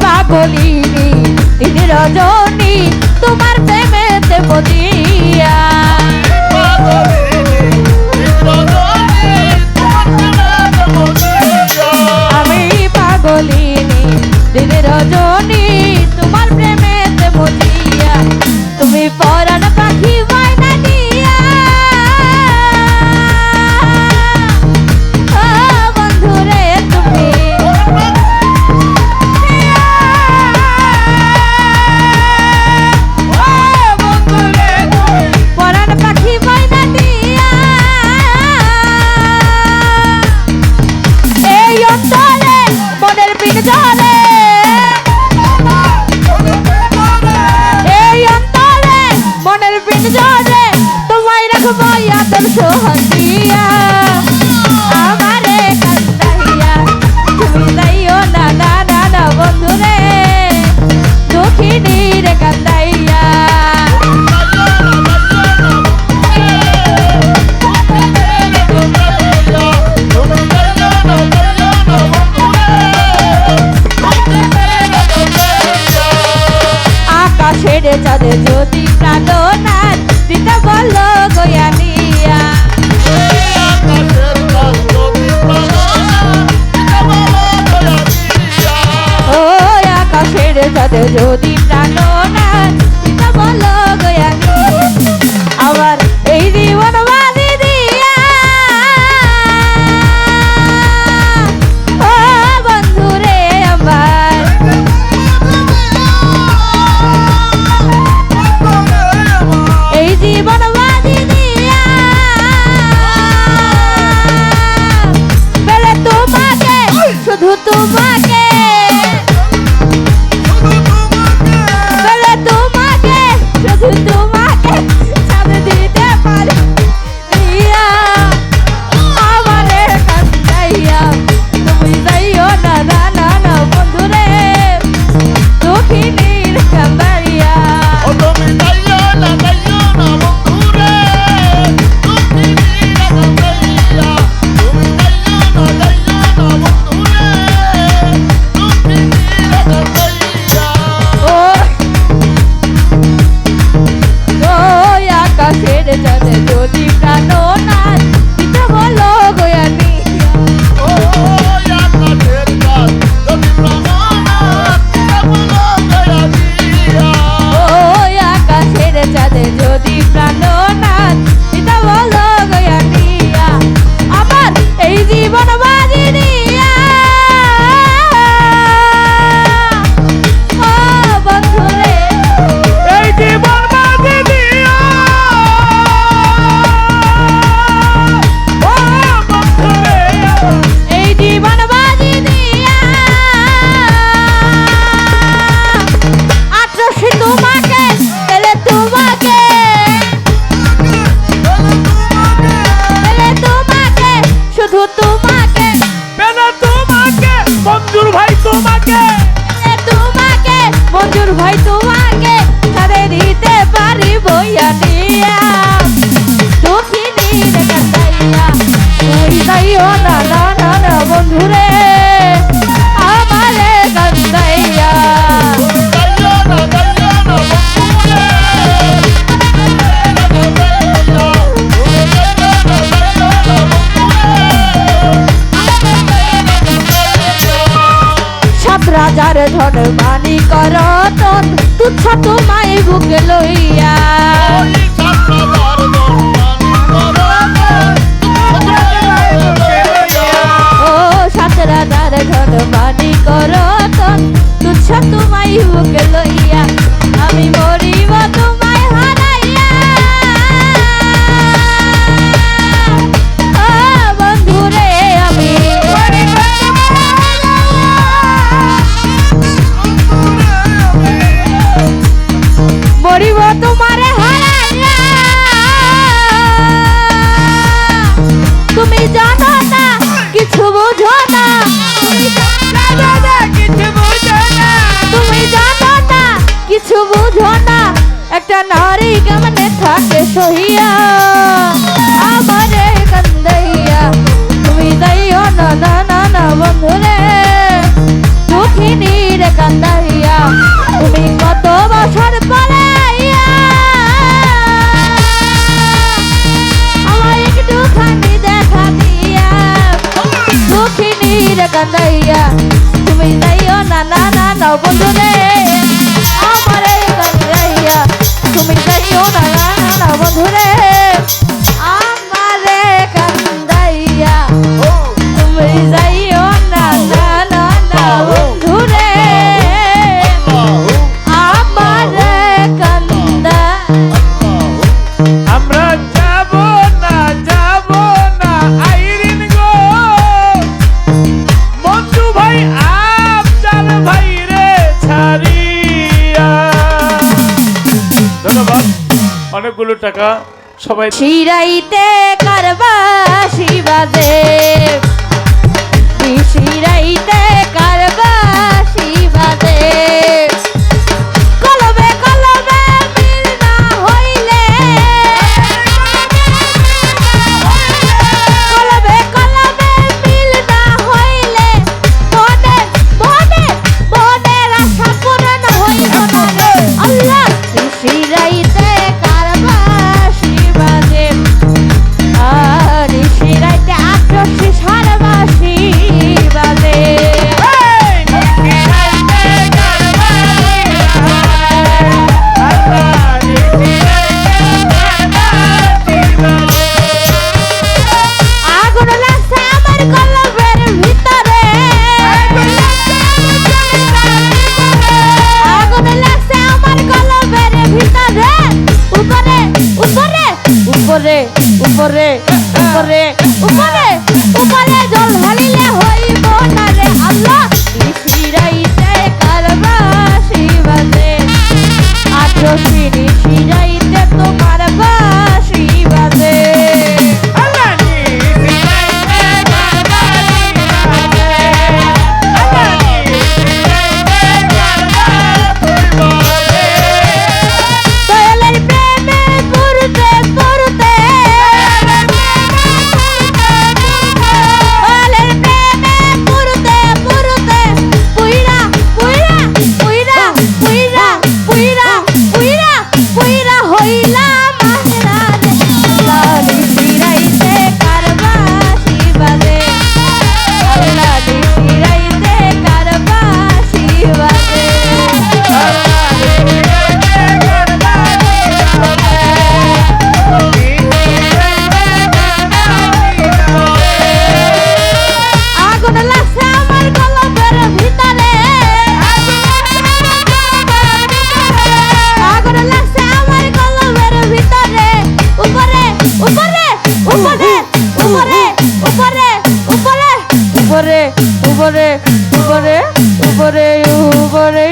পাগলিনী দিন রজনী তোমার প্রেমেতে মজিয়া আমি পাগলিনী দিন রজনী তোমার প্রেমেতে মজিয়া তুমি পরাণ পাখি ময়না দিয়া বন্ধুরে তুমি পরাণ পাখি ময়না দিয়া এই অন্তরে মনের পিঠ জলে মনের পিঠ জলে তোমায় রাখবো আদর সোহাগিয়া আমারে কান্দাইয়া তুমি যাইও না না না না বন্ধুরে দুঃখিনী রে কান্দাইয়া আকাশের চাঁদে যদি প্রাণনাথ দিতে বলো গয়ানিয়া ও আকাশের চাঁদে যদি প্রাণনাথ দিতে বলো গয়ানিয়া আবার এই জীবন বাজি দিয়া ও বন্ধুরে আমার এই জীবন বাজি দিয়া পেলে তোমাকে শুধু তোমাকে পেলে তোমাকে শুধু তোমাকে ছাড় দিতে পারি দিয়া আমারে কান্দাইয়া তুমি যাইও না না না না বন্ধুরে দুঃখিনীর কান্দাইয়া আকাশের চাঁদে যদি প্রাণনাথ দিতে বলো গয়ানিয়া ও আকাশের চাঁদে যদি প্রাণনাথ দিতে বলো গয়ানিয়া আবার এই জীবন বাজি দিয়া ও বন্ধুরে এই জীবন বাজি দিয়া এই জীবন বাজি দিয়া আত্রসি তোমাকে পেলে তোমাকে পেলে তোমাকে শুধু তোমাকে পেলে তোমাকে মঞ্জুর ভাই তোমাকে পেলে তোমাকে মঞ্জুর ভাই তোমাকে ছাড়ে দিতে পারি বইয়া দিয়া দুঃখিনী রে কান্দাইয়া তুই যাইও না না না না বন্ধুরে আমারে কান্দাইয়া সাত রাজার ধন মানি করতন তুচ্ছ তোমায় বুকে লইয়া ও সাত রাজার ধন মানি করতন তুচ্ছ তোমায় বুকে লইয়া আমি মরিব তোমায় হারাইয়া ও বন্ধুরে আমি মরিব তোমারে হারাইয়া তুমি জানো না কিছু বুঝো না তুমি জানো না কিছু বুঝো না তুমি জানো না কিছু বুঝো না একটা নারী কেমনে থাকে সহিয়া আমারে কান্দাইয়া তুমি যাইও না না না না বন্ধুরে দুঃখিনী রে কান্দা বন্ধু রে আমারে কান্দাইয়া তুমি যাইও না না বন্ধু রে আমারে কান্দাইয়া তুমি যাইও না না না না বন্ধু রে আমারে কান্দা আমরা যাব না আইরিন গো মঞ্জু ভাই আফজাল ভাই রে ছাড়িয়া ধন্যবাদ অনেকগুলো টাকা সবাই শিরাইতে কারবাসি বাজে শিরাইতে কারবাসি বাজে কলবে কলবে মিল না হইলে কলবে কলবে মিল না হইলে মনে মনে মনের আশা পূরণ হইল না রে আল্লাহ শিরাইতে কারবাসি বাজে আর শিরাইতে আটশি সারবাসি বাজে আগুন লাগছে আমার কলবের ভিতরে আগুন লাগছে আমার কলবের ভিতরে উপরে উপরে উপরে উপরে উপরে উপরে উপরে জল ঢালিলে হইব না রে আল্লাহ শিরাইতে কারবাসি বাজে আটশি শিরাইতে তোমার বাসি বাজে দয়ালের প্রেমে পড়তে পড়তে দয়ালের প্রেমে পড়তে পড়তে পুইরা পুইরা পুইরা পুইরা পুইরা পুইরা পুইরা হইলাম মাহেরা রে লালি শিরাইতে কারবাসি বাজে লালি শিরাইতে কারবাসি বাজে আগুন লাগছে আমার কলবের ভিতরে আগুন লাগছে আমার কলবের ভিতরে উপরে উপরে উপরে উপরে উপরে উপরে উপরে উপরে উপরে উপরে উপরে